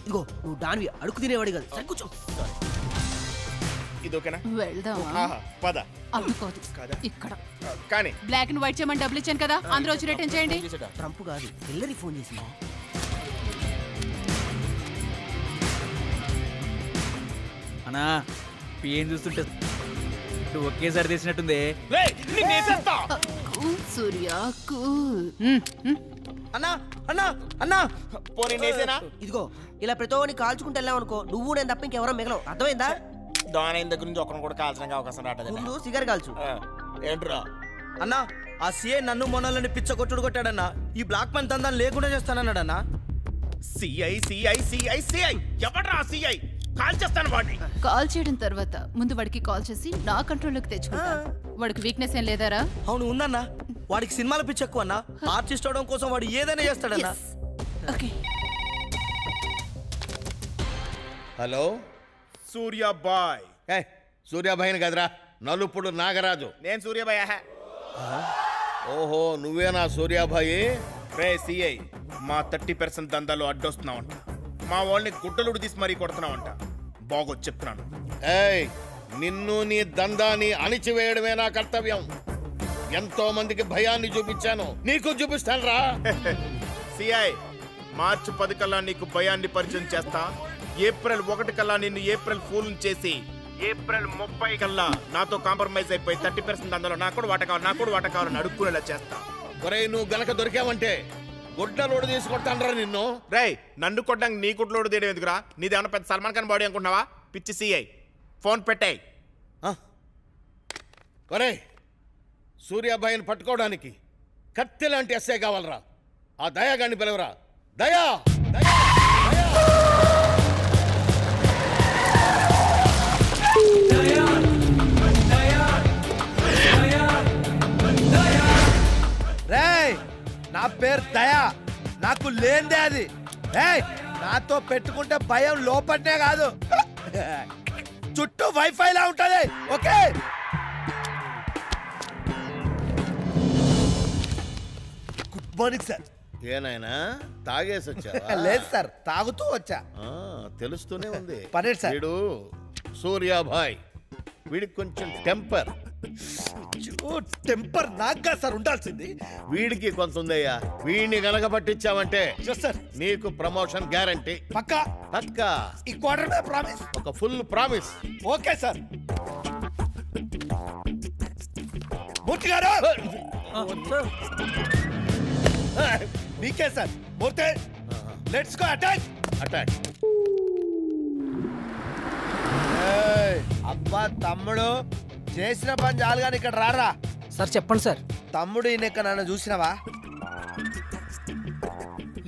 ఇదిగో నువ్వు దానివి అడుగు తినేవాడి కాదు. సరే కూర్చో. ఇది ఓకేనా? వెళ్దామా? పద. అడ్డుకోదు ఇక్కడ. కానీ బ్లాక్ అండ్ వైట్ చేయమని డబ్బులు ఇచ్చాను కదా, అందరూ వచ్చి రిటర్న్ చేయండి. ట్రంప్ కాదు, హిల్లరీ ఫోన్ చేసిందా? అన్నా ఏం చూస్తుంటే ఒకేసారి తీసినట్టుంది. సూర్య అన్నా అన్నా అన్నా పోనీ నేసేనా? ఇదిగో ఇలా ప్రతి ఒక్కరిని కాల్చుకుంటూ వెళ్ళామనుకో, నువ్వు నేను తప్ప ఇంకెవరో మిగలవు. అర్థమైందా? దాని దగ్గర నుంచి ఒకరిని కూడా కాల్చడానికి అవకాశం రావట్లేదు. ముందు సిగర్ కాల్చు. ఏంట్రా అన్నా? ఆ సిఐ నన్ను మొన్నలని పిచ్చ కొట్టుడు కొట్టాడన్నా. ఈ బ్లాక్ మనీ దందాన్ని లేకుండా చేస్తానన్నాడన్నా. సిఐ సిఐ సిఐ సిఐ ఎవడ్రా సిఐ? కాల్ చేస్తాను వాడిని. కాల్ చేయడం తర్వాత ముందు వాడికి కాల్ చేసి నా కంట్రోల్లోకి తెచ్చుకుంటా. వాడికి వీక్నెస్ ఏం లేదారా? అవును ఉందన్నా. వాడికి సినిమాల పిచ్చి ఎక్కువ అన్నా. ఆర్టిస్ట్ అవడం కోసం వాడు ఏదైనా చేస్తాడన్నా. ఓకే. హలో సూర్యాబాయ్. సూర్యాబాయిని కదరా, నలుపుడు నాగరాజు. నేను సూర్యాబాయ్. ఓహో నువ్వేనా సూర్యాబాయి? రే సిఐ, మా 30% దందాలు అడ్డొస్తున్నావంట. మా వాళ్ళని గుడ్డలుడు తీసి మరీ కొడుతున్నావంట. బాగొచ్చు చెప్తున్నాను. ఏయ్, నిన్ను నీ దందాన్ని అణిచివేయడమే నా కర్తవ్యం. ఎంతో మందికి భయాన్ని చూపించాను, నీకు చూపిస్తాను రా. సిఐ, మార్చి 10 కల్లా నీకు భయాన్ని పరిచయం చేస్తా. ఏప్రిల్ 1 కల్లా నిన్ను ఏప్రిల్ ఫూల్ చేసి ఏప్రిల్ 30 కల్లా నాతో కాంప్రమైజ్ అయిపోయి 30% దందాలో నాకు కూడా వాట కావాలని అడుక్కునేలా చేస్తా. ఒరేయ్, నువ్వు గనక దొరికావంటే గుడ్డలోడు తీసుకొడతాను రా నిన్ను. రే, నన్ను కొట్టడానికి నీ గుడ్లోడు తీయడం ఎందుకురా? నీదేమన్నా పెద్ద సల్మాన్ ఖాన్ బాడీ అనుకుంటున్నావా? పిచ్చి సిఐ, ఫోన్ పెట్టాయి. ఒరేయ్, సూర్యాబాయిని పట్టుకోవడానికి కత్తి లాంటి ఎస్ఐ కావాలరా. ఆ దయాగాన్ని పిలవరా. దయా దయా రేయ్, నా పేరు దయా. నాకు లేందే అది. ఏయ్, నాతో పెట్టుకుంటే భయం లోపట్నే కాదు, చుట్టూ వైఫై లా ఉంటది. ఓకే. Good morning sir. ఏనాయనా తాగేసి వచ్చా? లేదు సార్, తాగుతూ వచ్చా. తెలుస్తూనే ఉంది. పనేరు సార్. వీడు సూర్యాబాయ్, వీడికి కొంచెం టెంపర్. టెంపర్ నాగా సార్ ఉండాల్సింది. వీడికి కొంత ఉందయ్యా. వీడిని గనక పట్టించావంటే సార్ నీకు ప్రమోషన్ గ్యారంటీ. పక్కా పక్కా. ఈ క్వార్టర్ మే ప్రామిస్. ఒక full promise. Okay sir. Murthy garu, మీకే sir. Murthy, let's go attack. Attack. అబ్బా తమ్ముడు, చేసిన పని చాలు కానీ ఇక్కడ రారా. సార్ చెప్పండి సార్. తమ్ముడు ఈయన నన్ను చూసినావా?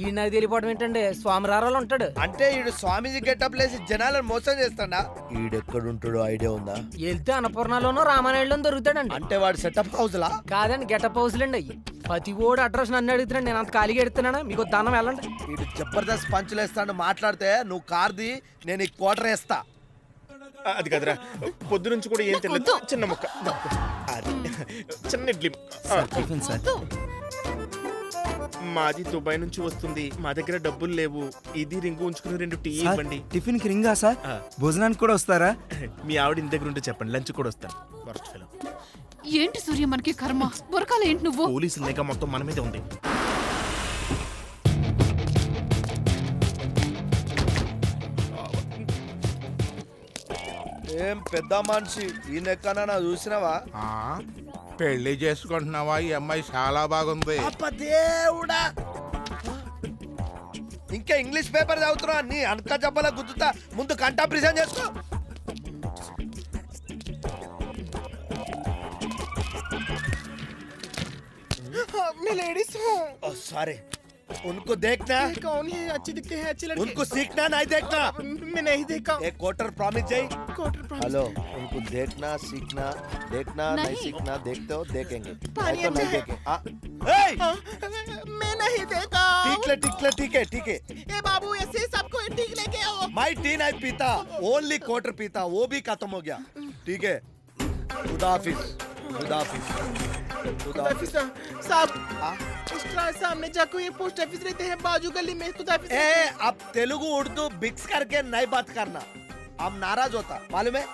ఈ నాకు తెలియపోవడం ఏంటండి, స్వామి రారాలు ఉంటాడు. అంటే ఈడు స్వామీజీ గెటప్ లేసి జనాలను మోసం చేస్తాడా? ఈడెక్కడుంటాడో ఐడియా ఉందా? వెళ్తే అన్నపూర్ణలోనో రామానాయుడులో దొరుకుతాడండి. అంటే వాడు సెటప్ హౌస్ లా? కాదండి, గెటప్ హౌస్లండి అయ్యి. ప్రతి ఓడు అడ్రస్ నన్ను అడుగుతున్నాడు, నేను అంత ఖాళీగా ఎడుతున్నానా? మీకు దానం వెళ్ళండి. ఈడు జబర్దస్త్ పంచులు వేస్తాడు. మాట్లాడితే నువ్వు కార్ది, నేను ఈ క్వార్టర్ వేస్తా. అది కదరా, పొద్దు నుంచి కూడా ఏం తెలియదు. చిన్న ముక్క, చిన్న ఇడ్లీ. మాది దుబాయ్ నుంచి వస్తుంది, మా దగ్గర డబ్బులు లేవు. ఇది రింగు ఉంచుకుని 2 టీ ఇవ్వండి. టిఫిన్ కి రింగా సార్? భోజనానికి కూడా వస్తారా? మీ ఆవిడ ఇంటి దగ్గర ఉంటే చెప్పండి, లంచ్ కూడా వస్తాను. ఏంటి సూర్య మనకి కర్మ? బొరకాల ఏంటి నువ్వు? పోలీసులు లేక మొత్తం మన మీద ఉంది. ఏం పెద్ద మనిషి, ఈ నెక్కన చూసినావా? పెళ్లి చేసుకుంటున్నావా? ఈ అమ్మాయి చాలా బాగుంది. దేవుడా, ఇంకా ఇంగ్లీష్ పేపర్ చదువుతున్నా నీ అనక జబ్బల గుద్దుతా. ముందు కంటా ప్రిజన్ చేసుకో. సారీ, उनको देखना कौन है? अच्छे दिखते हैं, अच्छे लड़के. उनको सीखना नहीं देखना. मैं नहीं देखा. एक क्वार्टर प्रॉमिस जाए. Quarter promise. हेलो, उनको देखना सीखना, देखना नहीं सीखना. देखते हो देखेंगे, पानी नहीं तो नहीं अच्छा देखेंगे. मैं नहीं देखा. ठीक है. ए बाबू, ऐसे सबको ठीक लेके आओ. मैं टी नहीं पीता, ओनली क्वार्टर पीता. वो भी खत्म हो गया. ठीक है, खुदा हाफिज. साहब उस क्लास सामने जाकर ये पोस्ट ऑफिस रहते हैं बाजू गली में खुदा हाफिज। अब तेलुगु उर्दू मिक्स करके नहीं बात करना, हम नाराज होता मालूम है।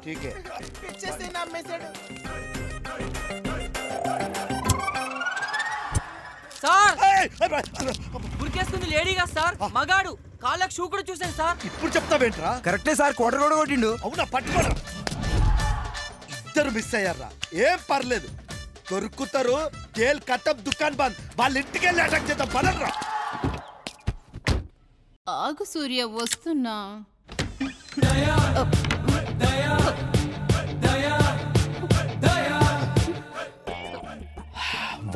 ठीक है पीछे से ना मैसेज। సార్ గురికేసుకుంది లేడీగా సార్, మగాడు కాళ్ళకు షూ కూడా చూసాను సార్. ఇప్పుడు చెప్తావేంట్రా? కరెక్టే సార్, క్వార్టర్ కూడా కొట్టిండు. అవునా, పట్టుకోరా. ఇద్దరు మిస్ అయ్యారా? ఏం పర్లేదు, దొరుకుతారు. జైల్ కట్టప్ దుకాన్ బంద్, వాళ్ళ ఇంటికి వెళ్ళి అటాక్ చేద్దాం. పదరా. ఆగు సూర్య, వస్తున్నా.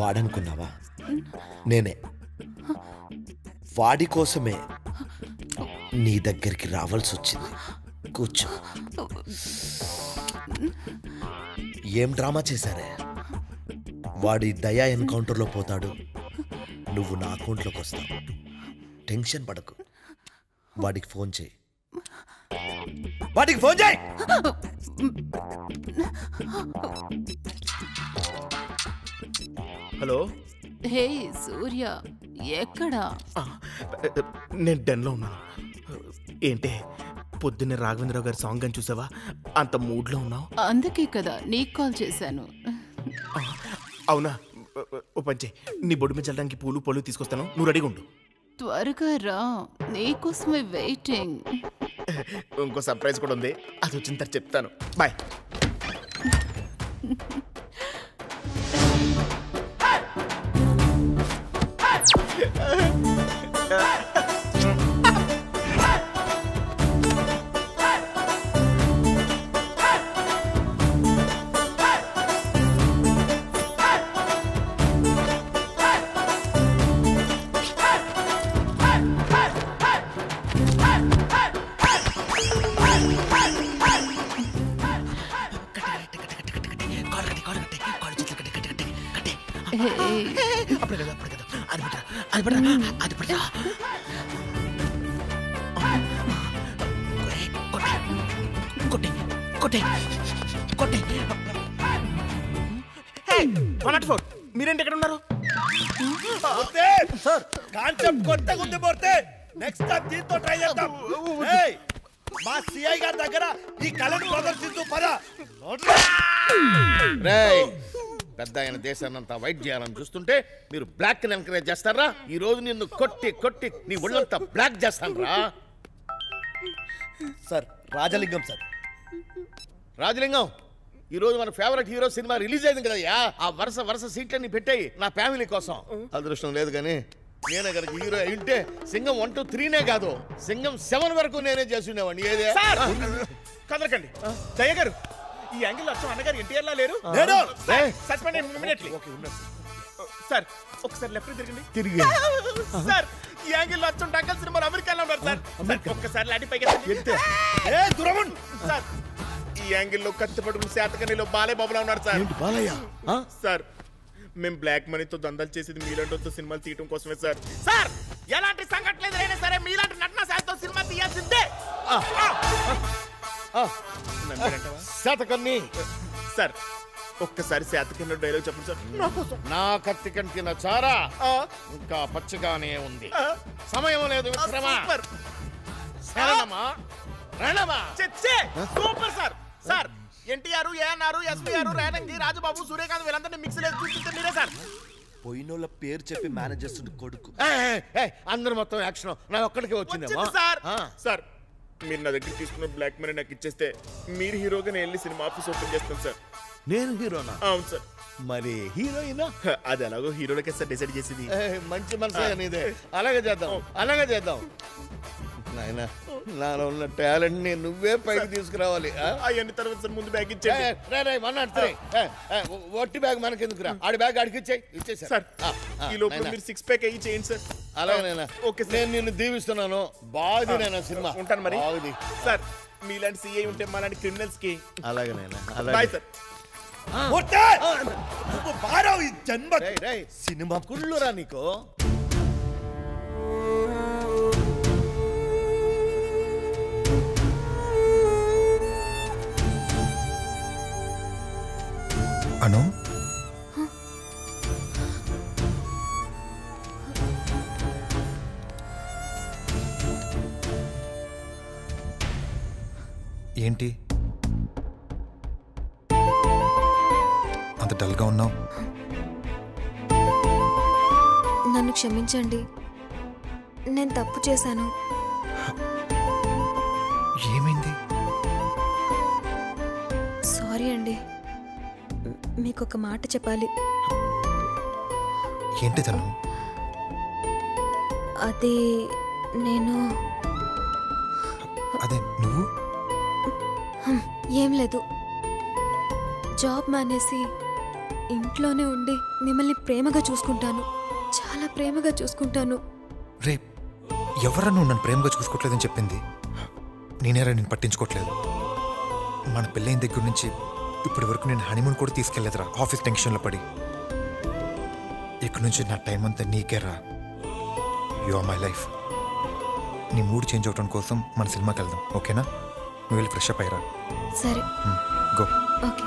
వాడనుకున్నావా? నేనే వాడి కోసమే నీ దగ్గరికి రావాల్సి వచ్చింది. కూర్చో. ఏం డ్రామా చేశారే? వాడి దయా ఎన్కౌంటర్లో పోతాడు, నువ్వు నా అకౌంట్లోకి వస్తావు. టెన్షన్ పడకు. వాడికి ఫోన్ చేయి, వాడికి ఫోన్ చేయి. హలో. హే సూర్య, ఎక్కడా? నేను డెన్లో ఉన్నాను. ఏంటే పొద్దున్నే రాఘవేంద్రరావు గారి సాంగ్ అని చూసావా? అంత మూడ్లో ఉన్నావు. అందుకే కదా నీకు కాల్ చేశాను. అవునా? ఓ పంచే, నీ బొడ్డు మీద చల్లడానికి పూలు పళ్ళు తీసుకొస్తాను, నువ్వు రెడీగా ఉండు. త్వరగా రా, నీకోసమే వెయిటింగ్. ఇంకో సర్ప్రైజ్ కూడా ఉంది, అది వచ్చిన తర్వాత చెప్తాను. బాయ్. మీరేంటి ఎక్కడ ఉన్నారు? సార్ కాన్సెప్ట్ కొత్తగా ఉంది. పోతే నెక్స్ట్ టైం దీంతో ట్రై చేద్దాం. మా సిఐ గారి దగ్గర ఈ కళను ప్రదర్శించు. పద. పెద్ద ఆయన దేశాన్నంతా వైట్ చేయాలని చూస్తుంటే మీరు బ్లాక్ ని ఎంకరేజ్ చేస్తారా? ఈ రోజు నిన్ను కొట్టి కొట్టి నీ ఒళ్ళంతా బ్లాక్ చేస్తాను రా. Sir Rajalingam sir. రాజలింగం, ఈ రోజు మన ఫేవరెట్ హీరో సినిమా రిలీజ్ అయింది కదయ్యా. ఆ వరుస సీట్లన్నీ పెట్టాయి నా ఫ్యామిలీ కోసం. అదృష్టం లేదు కానీ నేనే కనుక హీరో అయింటే సింగం 1 to 3 కాదు, సింగం 7 వరకు నేనే చేసి ఉండేవాడిని. ఏదే కదలకండి దయ్య గారు, ఈ యాంగిల్ అచ్చం అన్నగారు ఎన్టీఆర్ లా లేరు. Suspend immediately. సార్ ఒకసారి లెఫ్ట్ తిరిగి సార్, ఈ యాంగిల్ అచ్చం డంకల్ సినిమా అమెరికాలో ఉన్నారు సార్. ఒక్కసారి లాంటి పైకి సార్, ఈ యాంగిల్లో కత్తి పట్టుకుని శాతకనిలో బాలయ్య బాబులా ఉన్నారు సార్. సార్ మేము బ్లాక్ మనీతో దందాలు చేసేది మీలాంటి సినిమాలు తీయడం కోసమే సార్. సార్ ఎలాంటి సంఘటనలు అయినా సరే మీలాంటి నటన సాయంతో సినిమా తీయాల్సిందే. శాతకన్ని సార్ ఒక్కసారి శాతకన్ను డైలాగ్ చెప్పండి సార్. నా కత్తి కంటిన చారా ఇంకా పచ్చగానే ఉంది. సమయం లేదు, మిత్రమా. శరణమా రణమా. Super sir. Sir NTR, ANR, SPR, Relangi, Rajababu, Suryakanth వీళ్ళందరినీ మిక్స్ లేదు చూస్తుంటే మీరే సార్. పోయినోళ్ళ పేరు చెప్పి మేనేజ్ చేస్తుంది కొడుకు. అందరు మొత్తం యాక్షన్ నా ఒక్కడికి వచ్చిందేమో సార్. సార్ మీరు నా దగ్గర తీసుకున్న బ్లాక్ మనీ నాకు ఇచ్చేస్తే మీరు హీరోగా నేను వెళ్ళి సినిమా ఆఫీస్ ఓపెన్ చేస్తాను సార్. నేను హీరోనా? అవును సార్. మరి హీరోయినా? అది ఎలాగో హీరోలకే సార్ డిసైడ్ చేసింది. మంచి మనసే నీదే. అలాగే చేద్దాం. నాయనా, నాలో ఉన్న టాలెంట్ ని నువ్వే పైకి తీసుకురావాలి. అవన్నీ తర్వాత సార్ ముందు బ్యాగ్ ఇచ్చేయండి. ఒట్టి బ్యాగ్ మనకెందుకురా? ఆడి బ్యాగ్ ఆడికి ఇచ్చేసా సార్. ఈ లోపల మీరు 6 ప్యాక్ అయ్యి చేయండి సార్. అలాగేనా? Okay sir. నేను నిన్ను దీవిస్తున్నాను. బాగుంది నాయనా సినిమా. ఉంటాను మరి. బాగుంది సార్. మీలాంటి సిఐ ఉంటే మాలాంటి క్రిమినల్స్ కి. అలాగే నాయనా. Bye sir. సినిమా కుళ్ళురా నీకు. అను ఏంటి అంత డల్గా ఉన్నావు? నన్ను క్షమించండి, నేను తప్పు చేశాను. ఏమైంది? సారీ అండి, మీకు ఒక మాట చెప్పాలి. ఏంటి తను? అది నేను అదే నువ్వు? ఏం లేదు, జాబ్ మానేసి ఇంట్లోనే ఉండి మిమ్మల్ని ప్రేమగా చూసుకుంటాను, చాలా ప్రేమగా చూసుకుంటాను. రే, ఎవరా నువ్వు నన్ను ప్రేమగా చూసుకోవట్లేదని చెప్పింది? నేనేరా నేను పట్టించుకోవట్లేదు. మన పెళ్ళైన దగ్గర నుంచి ఇప్పటి వరకు నేను హనీమూన్ కూడా తీసుకెళ్లేదురా, ఆఫీస్ టెన్షన్లో పడి. ఇక్కడి నుంచి నా టైం అంతా నీకేరా. You are my life. నీ మూడ్ చేంజ్ అవడం కోసం మన సినిమాకి వెళ్దాం, ఓకేనా? నువ్వు వెళ్ళి ఫ్రెష్ అప్ అయ్యరా. సరే, గో. ఓకే.